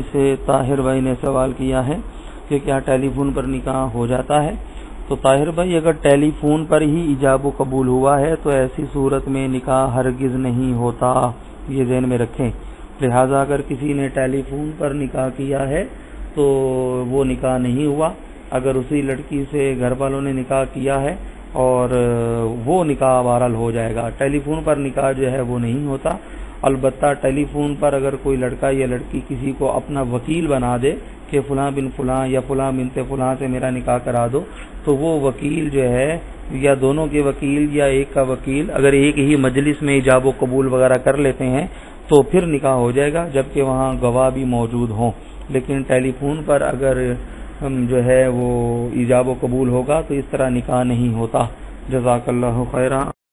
سے طاہر بھائی نے سوال کیا ہے کہ کیا ٹیلی فون پر نکاح ہو جاتا ہے؟ تو طاہر بھائی، اگر ٹیلی فون پر ہی ایجاب و قبول ہوا ہے تو ایسی صورت میں نکاح ہرگز نہیں ہوتا، یہ ذہن میں رکھیں۔ لہذا اگر کسی نے ٹیلی فون پر نکاح کیا ہے تو وہ نکاح نہیں ہوا۔ اگر اسی لڑکی سے گھر والوں نے نکاح کیا ہے اور وہ نکاح بہرحال ہو جائے گا، ٹیلی فون پر نکاح جو ہے وہ نہیں ہوتا۔ البتہ ٹیلی فون پر اگر کوئی لڑکا یا لڑکی کسی کو اپنا وکیل بنا دے کہ فلاں بن فلاں یا فلاں بنت فلاں سے میرا نکاح کرا دو، تو وہ وکیل جو ہے یا دونوں کے وکیل یا ایک کا وکیل اگر ایک ہی مجلس میں ایجاب و قبول وغیرہ کر لیتے ہیں تو پھر نکاح ہو جائے گا، جبکہ وہاں گواہ بھی موجود ہوں۔ لیکن ٹیلی فون پر اگر جو ہے وہ ایجاب و قبول ہوگا تو اس طرح نکاح نہیں ہوتا۔ جزاک اللہ خیرہ۔